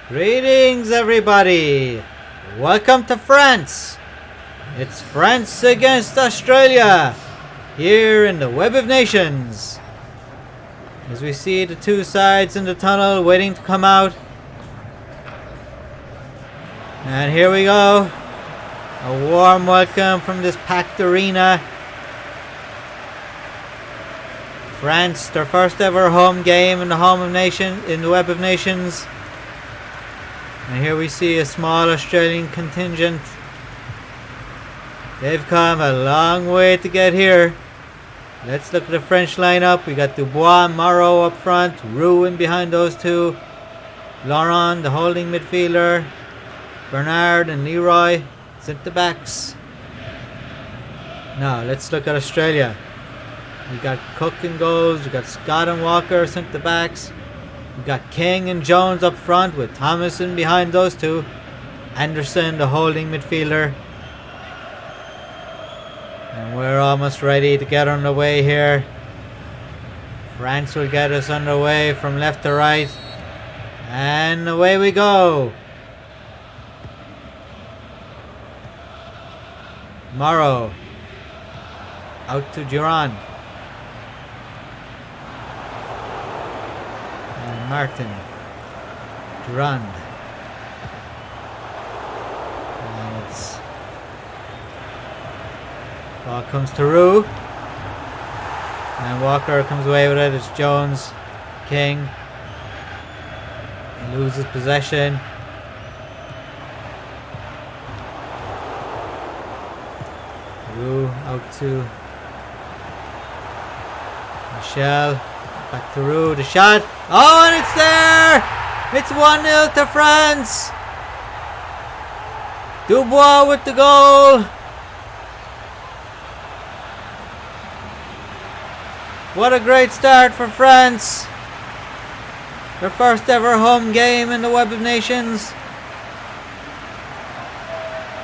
Greetings, everybody! Welcome to France! It's France against Australia here in the Web of Nations. As we see the two sides in the tunnel waiting to come out. And here we go. A warm welcome from this packed arena. France, their first ever home game in the Web of Nations. And here we see a small Australian contingent. They've come a long way to get here. Let's look at the French lineup. We got Dubois and Moreau up front. Roux in behind those two. Laurent, the holding midfielder. Bernard and Leroy, centre backs. Now let's look at Australia. We got Cook in goals. We got Scott and Walker, centre backs. We got King and Jones up front with Thomas in behind those two. Anderson, the holding midfielder. And we're almost ready to get underway here. France will get us underway from left to right. And away we go. Morrow. Out to Durand. Martin, Durand, and it's ball comes to Roux, and Walker comes away with it. It's Jones, King, he loses possession. Roux out to Michel. Back to Roux, the shot. Oh, and it's there! It's 1-0 to France. Dubois with the goal. What a great start for France. Their first ever home game in the Web of Nations.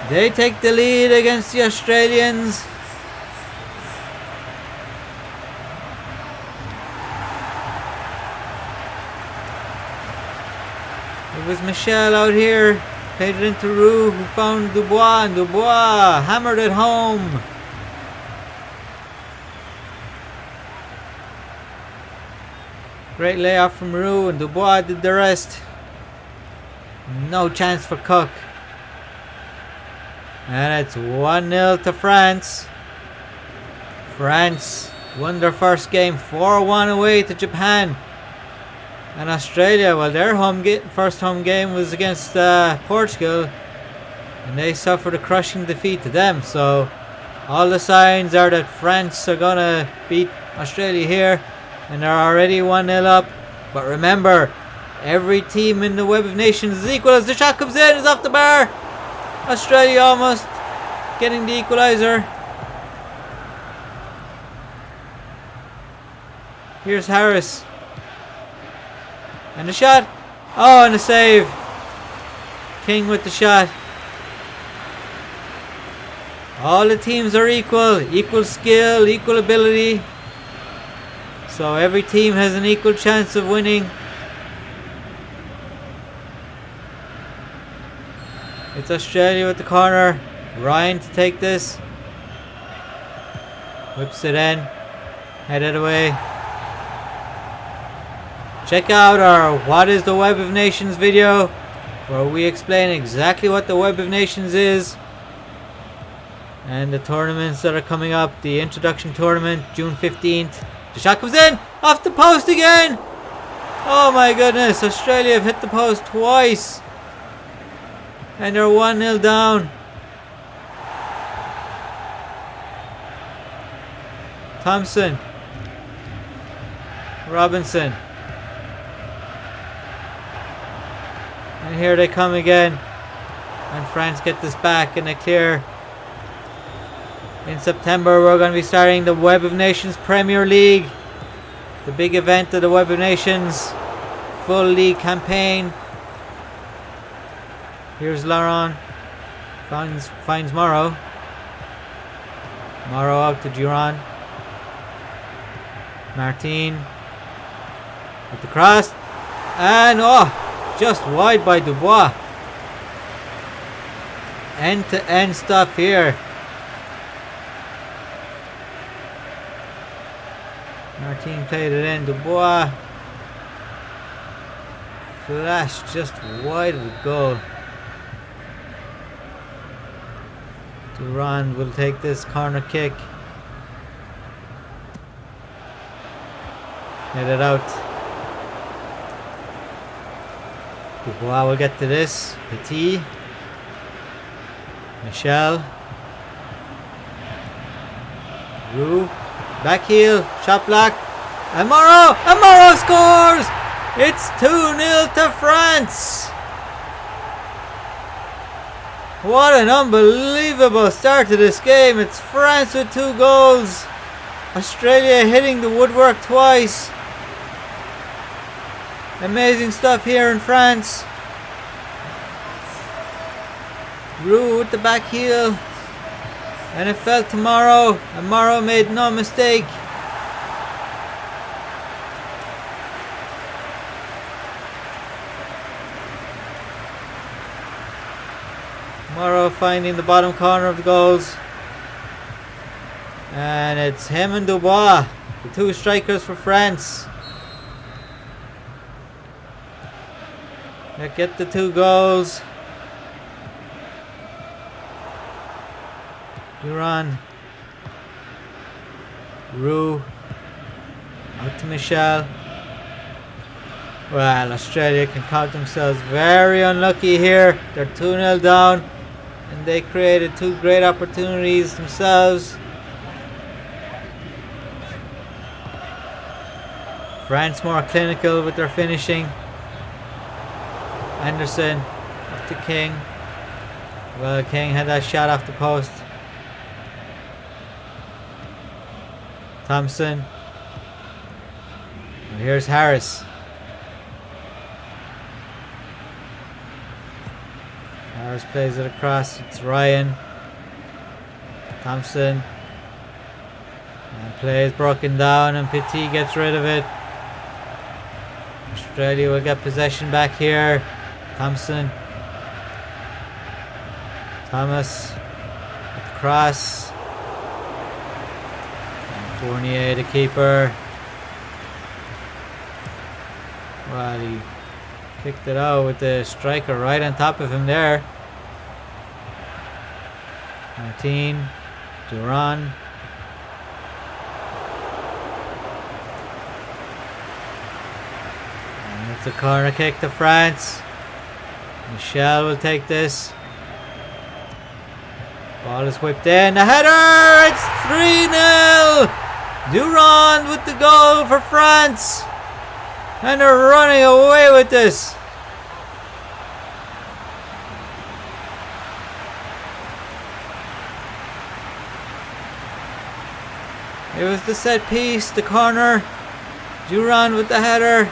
They take the lead against the Australians. It was Michel out here, played it into Roux, who found Dubois, and Dubois hammered it home. Great layoff from Roux, and Dubois did the rest. No chance for Cook. And it's 1-0 to France. France won their first game 4-1 away to Japan. And Australia, well, their first home game was against Portugal, and they suffered a crushing defeat to them. So all the signs are that France are going to beat Australia here, and they're already 1-0 up. But remember, every team in the Web of Nations is equal. As the shot comes in, it's off the bar. Australia almost getting the equalizer. Here's Harris. And the shot. Oh, and the save. King with the shot. All the teams are equal. Equal skill, equal ability. So every team has an equal chance of winning. It's Australia with the corner. Ryan to take this. Whips it in. Headed away. Check out our What is the Web of Nations video, where we explain exactly what the Web of Nations is and the tournaments that are coming up. The introduction tournament, June 15th. The shot comes in, off the post again. Oh my goodness, Australia have hit the post twice, and they're 1-0 down. Thompson, Robinson. And here they come again. And France get this back and they clear. In September we're going to be starting the Web of Nations Premier League. The big event of the Web of Nations. Full league campaign. Here's Laurent. Finds Moreau. Moreau out to Durand. Martin with the cross, and just wide by Dubois. End to end stuff here. Our team played it in. Dubois flashed just wide of the goal. Durand will take this corner kick. Head it out. Dubois will get to this. Petit. Michel. Roux. Back heel. Shot block. Amaro. Amaro scores! It's 2-0 to France. What an unbelievable start to this game. It's France with 2 goals. Australia hitting the woodwork twice. Amazing stuff here in France. Roux with the back heel. And it fell to Morrow. And Morrow made no mistake. Morrow finding the bottom corner of the goals. And it's him and Dubois, the 2 strikers for France, that get the 2 goals. Durand. Roux. Out to Michel. Well, Australia can count themselves very unlucky here. They're 2-0 down. And they created 2 great opportunities themselves. France more clinical with their finishing. Anderson up to King. Well, King had that shot off the post. Thompson. And here's Harris. Harris plays it across. It's Ryan. Thompson. And play is broken down and Petit gets rid of it. Australia will get possession back here. Thompson. Thomas. At the cross. And Fournier, the keeper. Well, he kicked it out with the striker right on top of him there. Martin. Durand. And it's a corner kick to France. Michel will take this. Ball is whipped in. The header! It's 3-0! Durand with the goal for France. And they're running away with this. It was the set piece, the corner. Durand with the header.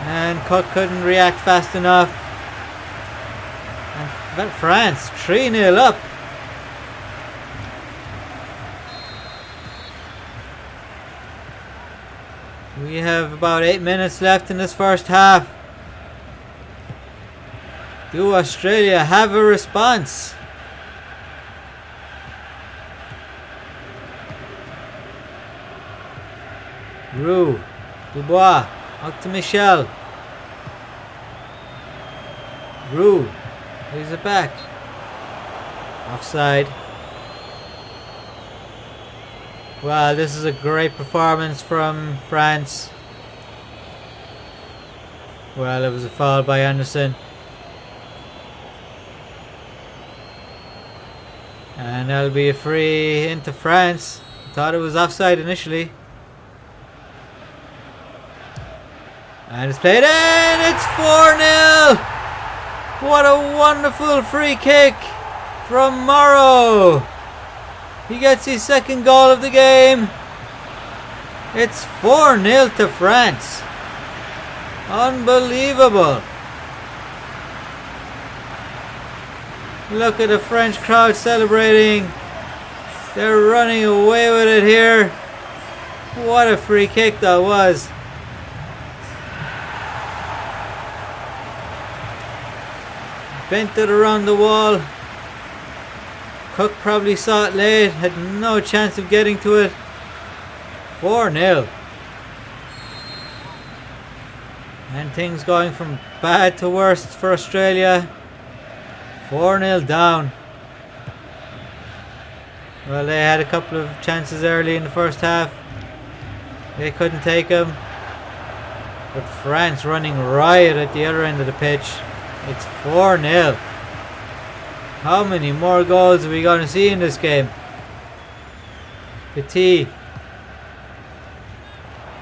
And Cook couldn't react fast enough. And France 3-0 up. We have about 8 minutes left in this first half. Do Australia have a response? Roux, Dubois, out to Michel. Roux, plays it back. Offside. Wow, this is a great performance from France. Well, it was a foul by Anderson. And that'll be a free into France. Thought it was offside initially. And it's played in! It's 4-0! What a wonderful free kick from Morrow. He gets his 2nd goal of the game. It's 4-0 to France. Unbelievable. Look at the French crowd celebrating. They're running away with it here. What a free kick that was. Bent it around the wall. Cook probably saw it late, had no chance of getting to it. 4-0. And things going from bad to worst for Australia. 4-0 down. Well, they had a couple of chances early in the first half. They couldn't take them. But France running riot at the other end of the pitch. It's 4-0. How many more goals are we going to see in this game? Petit.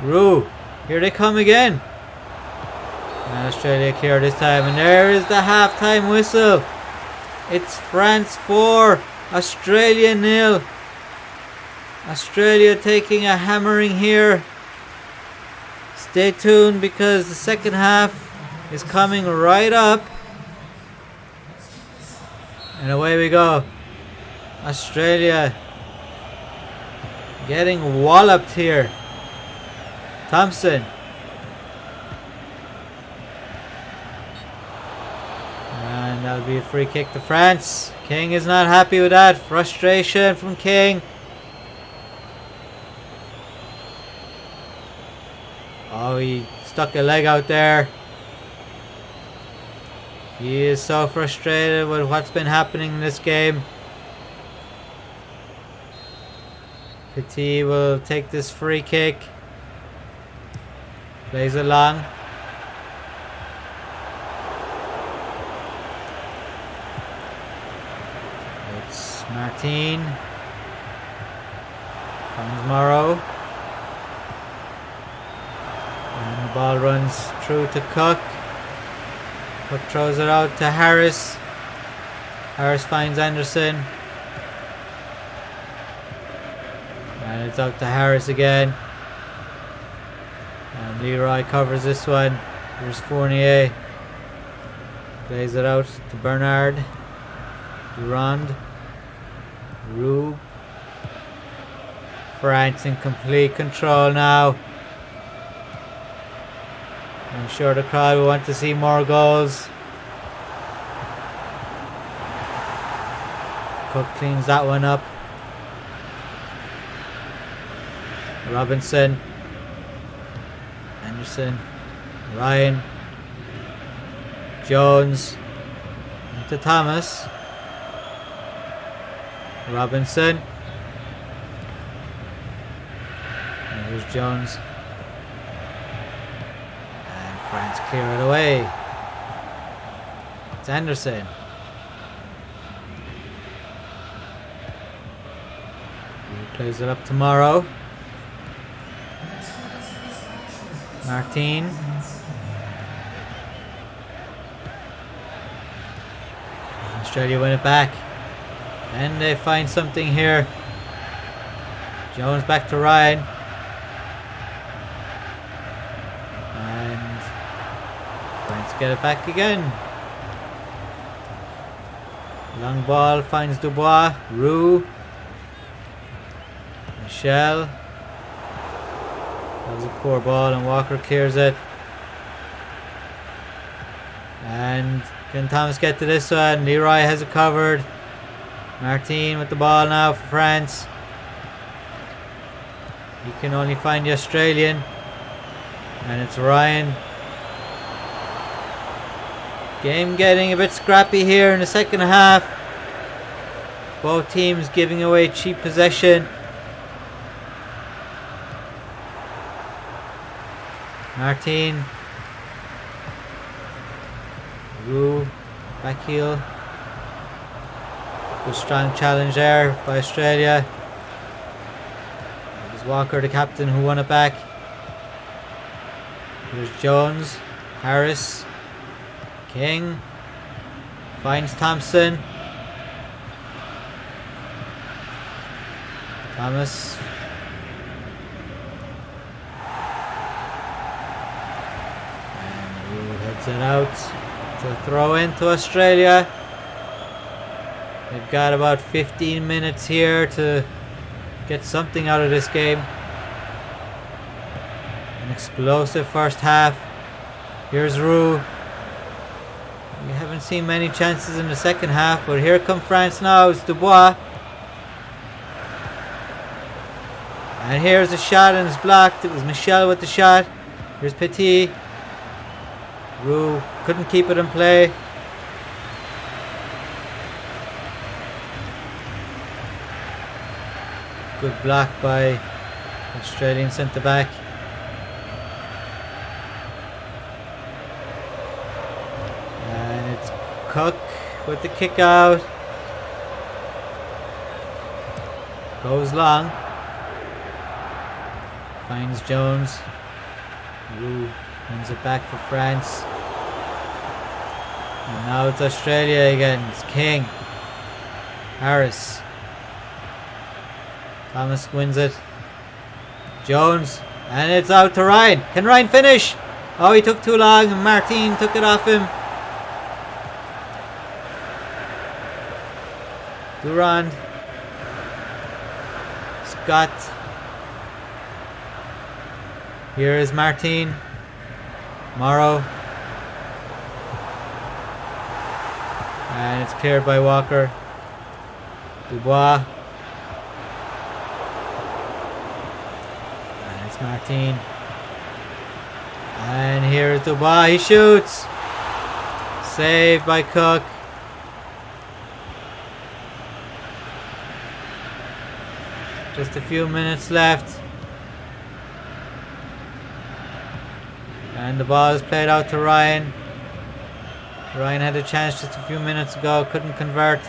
Roux. Here they come again. And Australia clear this time. And there is the half-time whistle. It's France 4. Australia 0. Australia taking a hammering here. Stay tuned because the second half is coming right up. And away we go. Australia getting walloped here. Thompson. And that'll be a free kick to France. King is not happy with that. Frustration from King. Oh, he stuck a leg out there. He is so frustrated with what's been happening in this game. Petit will take this free kick. Plays it long. It's Martin. Finds Morrow. And the ball runs through to Cook. Cook throws it out to Harris. Harris finds Anderson. And it's out to Harris again. And Leroy covers this one. Here's Fournier. Plays it out to Bernard. Durand. Roux. France in complete control now. I'm sure the crowd will want to see more goals. Cook cleans that one up. Robinson. Anderson. Ryan. Jones. Into Thomas. Robinson. And here's Jones. France clear it away. It's Anderson. He plays it up tomorrow. Martin. Australia win it back. And they find something here. Jones back to Ryan. Get it back again. Long ball finds Dubois. Roux. Michel. That was a poor ball and Walker clears it. And can Thomas get to this one? Leroy has it covered. Martin with the ball now for France. He can only find the Australian. And it's Ryan. Game getting a bit scrappy here in the second half. Both teams giving away cheap possession. Martin. Roux. Back heel. Good strong challenge there by Australia. It was Walker, the captain, who won it back. Here's Jones. Harris. King finds Thompson. Thomas. And he heads it out to throw into Australia. They've got about 15 minutes here to get something out of this game. An explosive first half. Here's Roux. We haven't seen many chances in the second half, but here come France now. It's Dubois. And here's a shot and it's blocked. It was Michel with the shot. Here's Petit. Roux couldn't keep it in play. Good block by Australian centre back. And it's Cook with the kick out. Goes long. Finds Jones. Roux wins it back for France. And now it's Australia again. It's King. Harris. Thomas wins it. Jones. And it's out to Ryan. Can Ryan finish? Oh, he took too long and Martin took it off him. Durand. Scott. Here is Martin. Morrow. And it's cleared by Walker. Dubois. And it's Martin. And here's Dubois. He shoots. Saved by Cook. Just a few minutes left. And the ball is played out to Ryan. Ryan had a chance just a few minutes ago, couldn't convert.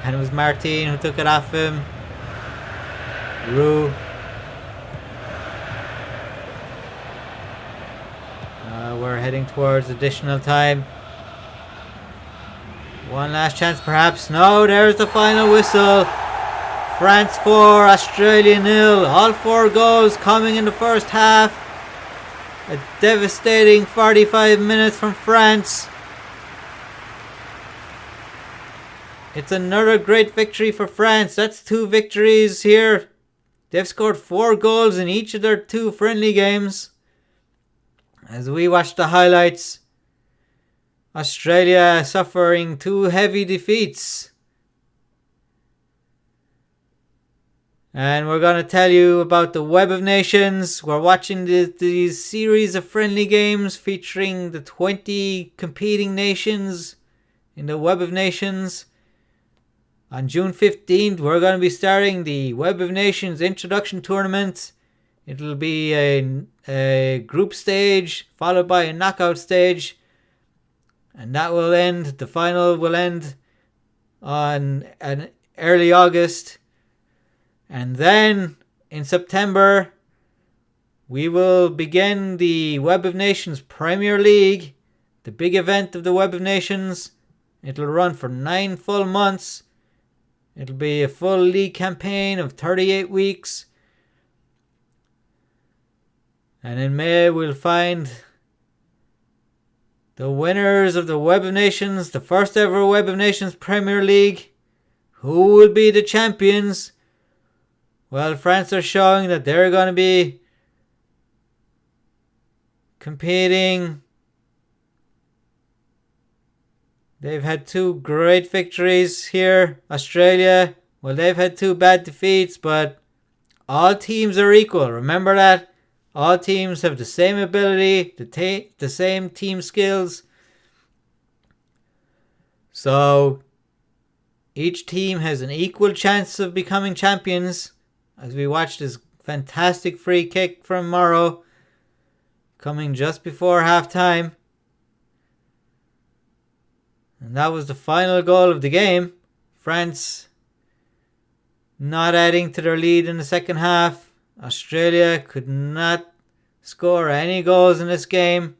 And it was Martin who took it off him. Roux. We're heading towards additional time. One last chance perhaps. No, there's the final whistle. France 4, Australia 0. All 4 goals coming in the first half. A devastating 45 minutes from France. It's another great victory for France. That's 2 victories here. They've scored 4 goals in each of their 2 friendly games. As we watch the highlights, Australia suffering 2 heavy defeats. And we're going to tell you about the Web of Nations. We're watching the series of friendly games featuring the 20 competing nations in the Web of Nations. On June 15th, we're going to be starting the Web of Nations Introduction Tournament. It'll be a group stage followed by a knockout stage. And that will end, the final will end on early August. And then in September, we will begin the Web of Nations Premier League, the big event of the Web of Nations. It'll run for 9 full months. It'll be a full league campaign of 38 weeks. And in May, we'll find the winners of the Web of Nations, the first ever Web of Nations Premier League. Who will be the champions? Well, France are showing that they're going to be competing. They've had 2 great victories here. Australia, well, they've had 2 bad defeats, but all teams are equal. Remember that? All teams have the same ability, the same team skills. So, each team has an equal chance of becoming champions. As we watch this fantastic free kick from Morrow coming just before half time. And that was the final goal of the game. France not adding to their lead in the second half. Australia could not score any goals in this game.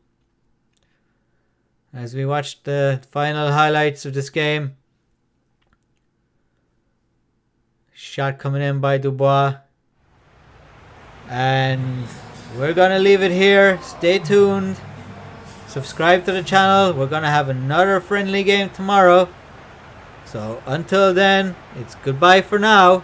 As we watch the final highlights of this game. Shot coming in by Dubois. And we're going to leave it here. Stay tuned. Subscribe to the channel. We're going to have another friendly game tomorrow. So until then, it's goodbye for now.